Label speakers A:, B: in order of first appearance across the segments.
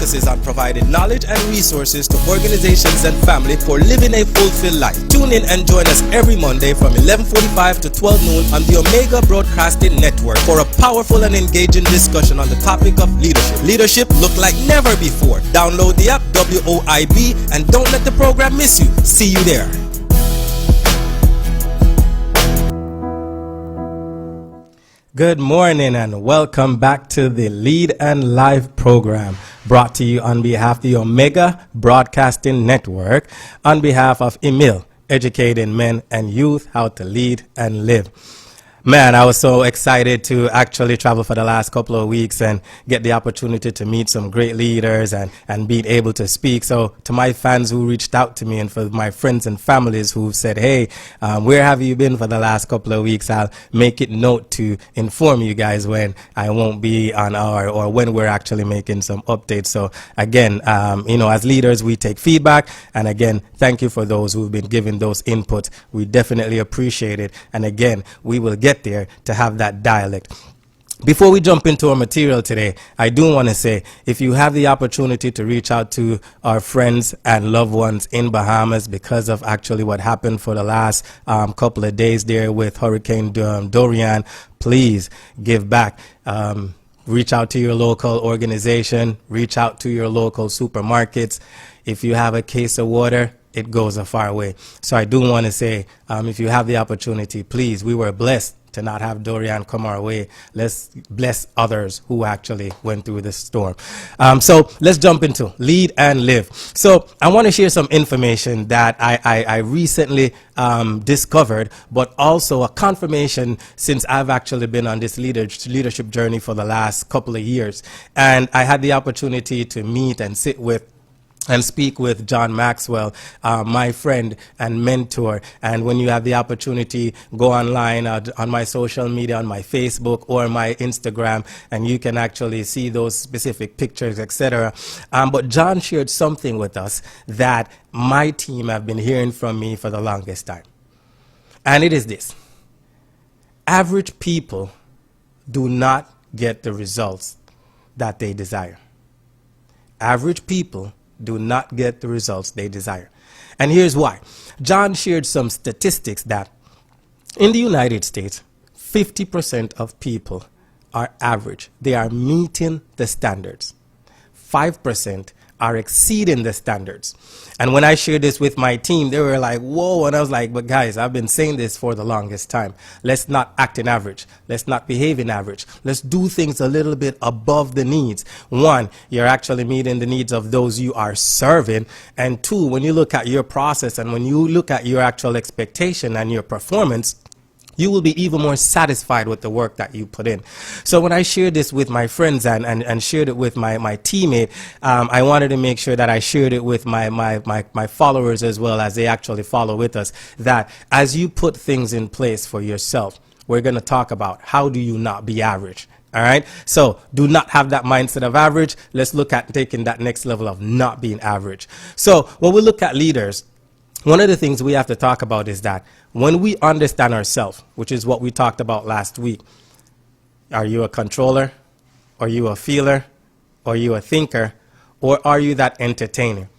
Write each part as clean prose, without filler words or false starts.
A: focuses on providing knowledge and resources to organizations and family for living a fulfilled life. Tune in and join us every Monday from 11:45 to 12 noon on the Omega Broadcasting Network for a powerful and engaging discussion on the topic of leadership. Leadership look like never before. Download the app WOIB and don't let the program miss you. See you there. Good morning and welcome back to the Lead and Live program, brought to you on behalf of the Omega Broadcasting Network, on behalf of EMYLL, educating men and youth how to lead and live. Man, I was so excited to actually travel for the last couple of weeks and get the opportunity to meet some great leaders and being able to speak. So to my fans who reached out to me and for my friends and families who said, hey, where have you been for the last couple of weeks? I'll make it note to inform you guys when I won't be on or when we're actually making some updates. So again, as leaders, we take feedback. And again, thank you for those who've been giving those inputs. We definitely appreciate it. And again, we will get there to have that dialect. Before we jump into our material today, I do want to say, if you have the opportunity to reach out to our friends and loved ones in Bahamas because of actually what happened for the last couple of days there with Hurricane Dorian, please give back. Reach out to your local organization, reach out to your local supermarkets. If you have a case of water, it goes a far way. So I do want to say, if you have the opportunity, please, we were blessed to not have Dorian come our way. Let's bless others who actually went through this storm. So let's jump into Lead and Live. So I want to share some information that I recently discovered, but also a confirmation since I've actually been on this leadership journey for the last couple of years. And I had the opportunity to meet and sit with and speak with John Maxwell, my friend and mentor. And when you have the opportunity, go online on my social media, on my Facebook or my Instagram, and you can actually see those specific pictures, etc. But John shared something with us that my team have been hearing from me for the longest time. And it is this: average people do not get the results that they desire. Average people do not get the results they desire. And here's why. John shared some statistics that in the United States, 50% of people are average. They are meeting the standards. 5% are exceeding the standards. And when I shared this with my team, they were like, whoa. And I was like, but guys, I've been saying this for the longest time. Let's not act in average. Let's not behave in average. Let's do things a little bit above the needs. One, you're actually meeting the needs of those you are serving. And two, when you look at your process and when you look at your actual expectation and your performance, you will be even more satisfied with the work that you put in. So when I shared this with my friends and shared it with my teammate, I wanted to make sure that I shared it with my followers as well, as they actually follow with us, that as you put things in place for yourself, we're going to talk about how do you not be average. All right. So do not have that mindset of average. Let's look at taking that next level of not being average. So when we look at leaders, one of the things we have to talk about is that when we understand ourselves, which is what we talked about last week, are you a controller? Are you a feeler? Are you a thinker? Or are you that entertainer?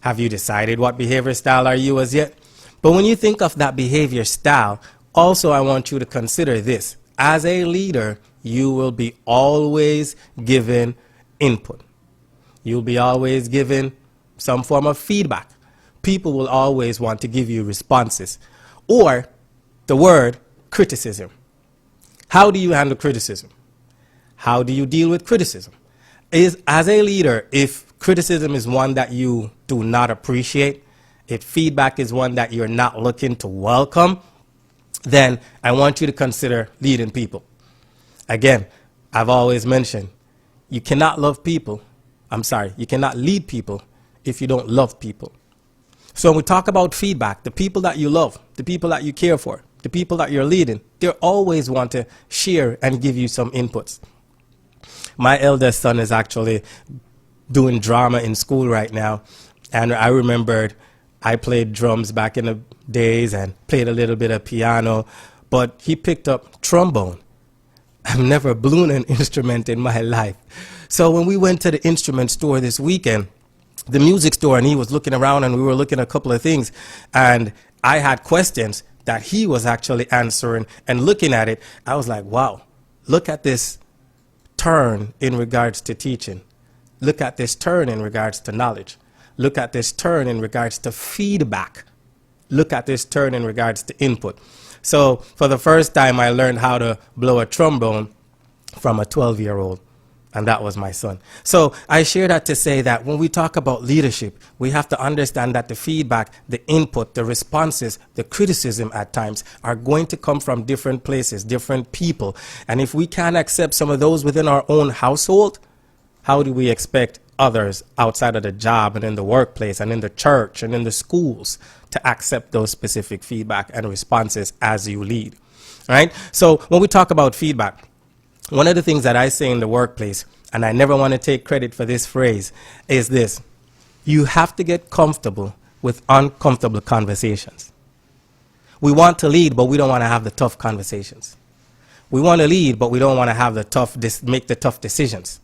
A: Have you decided what behavior style are you as yet? But when you think of that behavior style, also I want you to consider this. As a leader, you will be always given input. You'll be always given some form of feedback. People will always want to give you responses, or the word criticism. How do you handle criticism? How do you deal with criticism? As a leader, if criticism is one that you do not appreciate, if feedback is one that you're not looking to welcome, then I want you to consider leading people. Again, I've always mentioned, you cannot you cannot lead people if you don't love people. So when we talk about feedback, the people that you love, the people that you care for, the people that you're leading, they always want to share and give you some inputs. My eldest son is actually doing drama in school right now. And I remembered I played drums back in the days and played a little bit of piano, but he picked up trombone. I've never blown an instrument in my life. So when we went to the instrument store this weekend, the music store, and he was looking around and we were looking at a couple of things, and I had questions that he was actually answering, and looking at it, I was like, wow, look at this turn in regards to teaching. Look at this turn in regards to knowledge. Look at this turn in regards to feedback. Look at this turn in regards to input. So for the first time, I learned how to blow a trombone from a 12-year-old. And that was my son. So I share that to say that when we talk about leadership, we have to understand that the feedback, the input, the responses, the criticism at times are going to come from different places, different people. And if we can't accept some of those within our own household, how do we expect others outside of the job and in the workplace and in the church and in the schools to accept those specific feedback and responses as you lead? Right? So when we talk about feedback, one of the things that I say in the workplace, and I never want to take credit for this phrase, is this: you have to get comfortable with uncomfortable conversations. We want to lead, but we don't want to have the tough conversations. We want to lead, but we don't want to have the make the tough decisions.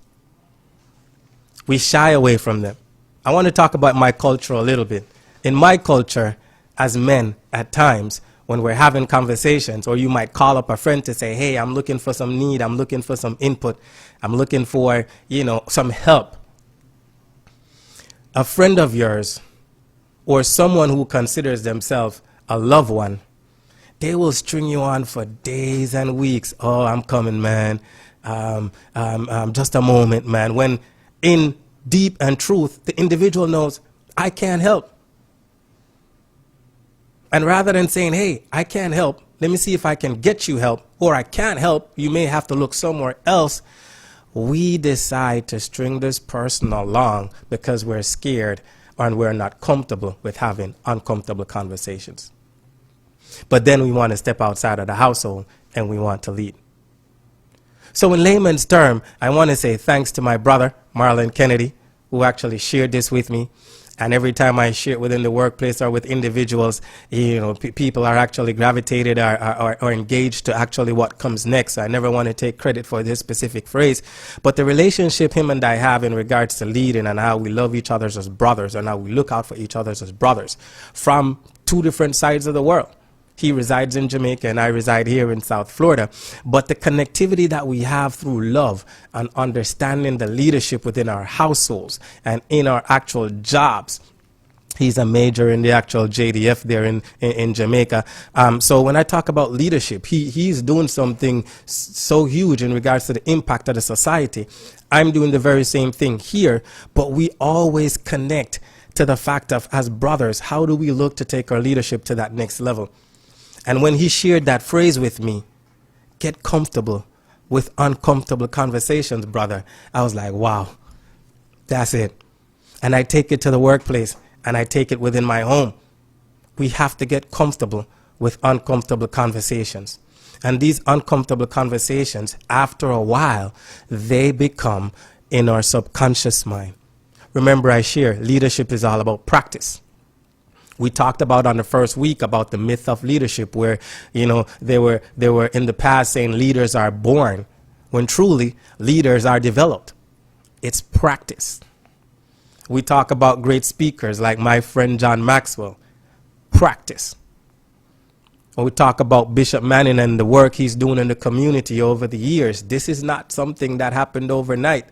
A: We shy away from them. I want to talk about my culture a little bit. In my culture, as men, at times, when we're having conversations, or you might call up a friend to say, hey, I'm looking for some need, I'm looking for some input, I'm looking for, some help. A friend of yours, or someone who considers themselves a loved one, they will string you on for days and weeks. Oh, I'm coming, man. Just a moment, man. When in deep and truth, the individual knows, I can't help. And rather than saying, hey, I can't help, let me see if I can get you help, or I can't help, you may have to look somewhere else, we decide to string this person along because we're scared and we're not comfortable with having uncomfortable conversations. But then we want to step outside of the household and we want to lead. So in layman's term, I want to say thanks to my brother, Marlon Kennedy, who actually shared this with me. And every time I share it within the workplace or with individuals, people are actually gravitated or engaged to actually what comes next. I never want to take credit for this specific phrase. But the relationship him and I have in regards to leading and how we love each other as brothers and how we look out for each other as brothers from two different sides of the world. He resides in Jamaica and I reside here in South Florida. But the connectivity that we have through love and understanding the leadership within our households and in our actual jobs. He's a major in the actual JDF there in Jamaica. So when I talk about leadership, he's doing something so huge in regards to the impact of the society. I'm doing the very same thing here, but we always connect to the fact of, as brothers, how do we look to take our leadership to that next level? And when he shared that phrase with me, get comfortable with uncomfortable conversations, brother, I was like, wow, that's it. And I take it to the workplace and I take it within my home. We have to get comfortable with uncomfortable conversations. And these uncomfortable conversations, after a while, they become in our subconscious mind. Remember, I share leadership is all about practice. We talked about on the first week about the myth of leadership where, they were in the past saying leaders are born, when truly leaders are developed. It's practice. We talk about great speakers like my friend John Maxwell. Practice. When we talk about Bishop Manning and the work he's doing in the community over the years, this is not something that happened overnight.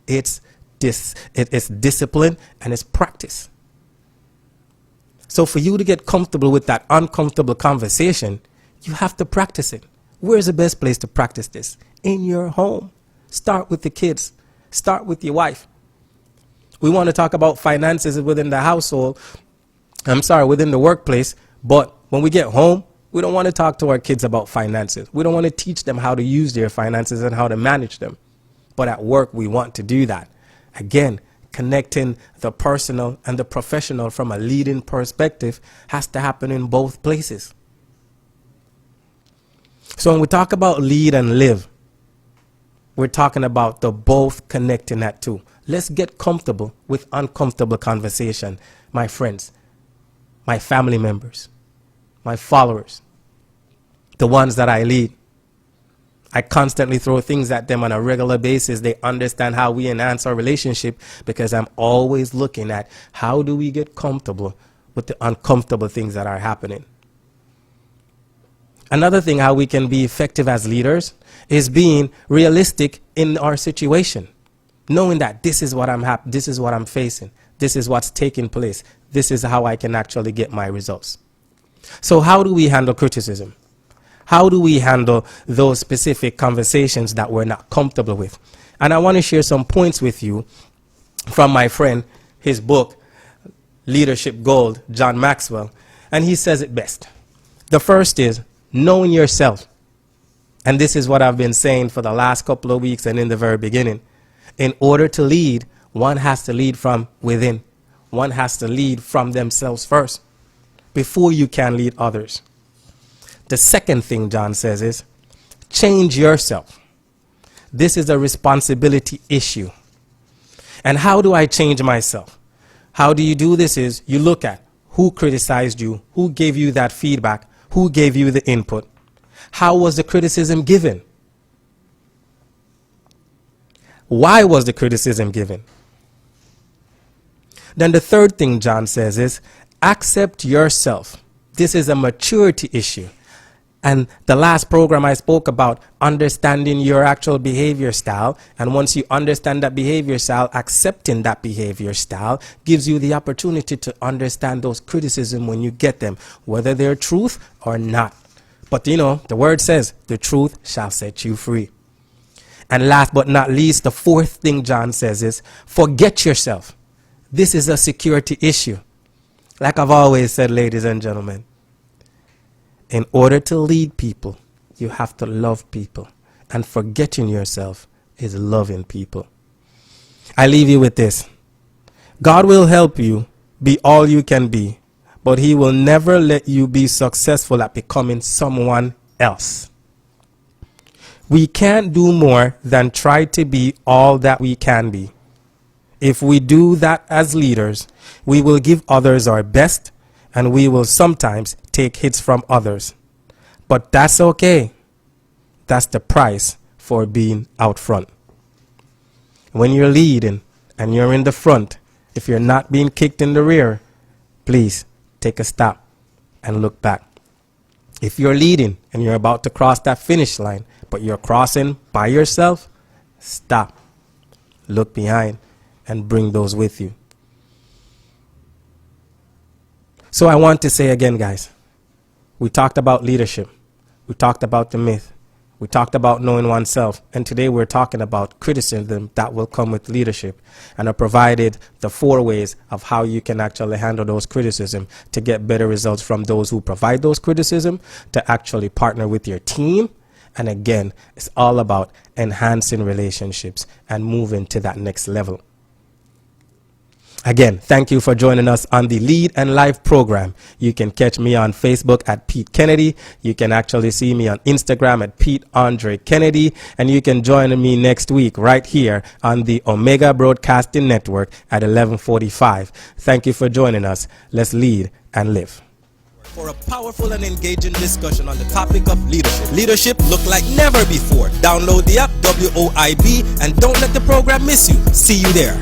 A: It's discipline and it's practice. So for you to get comfortable with that uncomfortable conversation, you have to practice it. Where's the best place to practice this? In your home. Start with the kids. Start with your wife. We want to talk about finances within the household. Within the workplace. But when we get home, we don't want to talk to our kids about finances. We don't want to teach them how to use their finances and how to manage them. But at work, we want to do that. Again, connecting the personal and the professional from a leading perspective has to happen in both places. So when we talk about lead and live, we're talking about the both connecting that too. Let's get comfortable with uncomfortable conversation, my friends, my family members, my followers, the ones that I lead. I constantly throw things at them on a regular basis. They understand how we enhance our relationship because I'm always looking at how do we get comfortable with the uncomfortable things that are happening. Another thing how we can be effective as leaders is being realistic in our situation. Knowing that this is what this is what I'm facing. This is what's taking place. This is how I can actually get my results. So how do we handle criticism? How do we handle those specific conversations that we're not comfortable with? And I want to share some points with you from my friend, his book, Leadership Gold, John Maxwell. And he says it best. The first is knowing yourself. And this is what I've been saying for the last couple of weeks and in the very beginning. In order to lead, one has to lead from within. One has to lead from themselves first before you can lead others. The second thing John says is change yourself. This is a responsibility issue. And how do I change myself? How do you do this is you look at who criticized you, who gave you that feedback, who gave you the input. How was the criticism given? Why was the criticism given? Then the third thing John says is accept yourself. This is a maturity issue. And the last program I spoke about understanding your actual behavior style. And once you understand that behavior style, accepting that behavior style gives you the opportunity to understand those criticisms when you get them, whether they're truth or not. But you know, the word says the truth shall set you free. And last but not least, the fourth thing John says is forget yourself. This is a security issue. Like I've always said, ladies and gentlemen, in order to lead people, you have to love people. And forgetting yourself is loving people. I leave you with this. God will help you be all you can be, but he will never let you be successful at becoming someone else. We can't do more than try to be all that we can be. If we do that as leaders, we will give others our best, and we will sometimes take hits from others. But that's okay. That's the price for being out front. When you're leading and you're in the front, if you're not being kicked in the rear, please take a stop and look back. If you're leading and you're about to cross that finish line, but you're crossing by yourself, stop, look behind, and bring those with you. So I want to say again, guys, we talked about leadership. We talked about the myth. We talked about knowing oneself. And today we're talking about criticism that will come with leadership. And I provided the 4 ways of how you can actually handle those criticism to get better results from those who provide those criticism, to actually partner with your team. And again, it's all about enhancing relationships and moving to that next level. Again, thank you for joining us on the Lead and Life program. You can catch me on Facebook at Pete Kennedy. You can actually see me on Instagram at Pete Andre Kennedy. And you can join me next week right here on the Omega Broadcasting Network at 11:45. Thank you for joining us. Let's lead and live. For a powerful and engaging discussion on the topic of leadership. Leadership look like never before. Download the app WOIB and don't let the program miss you. See you there.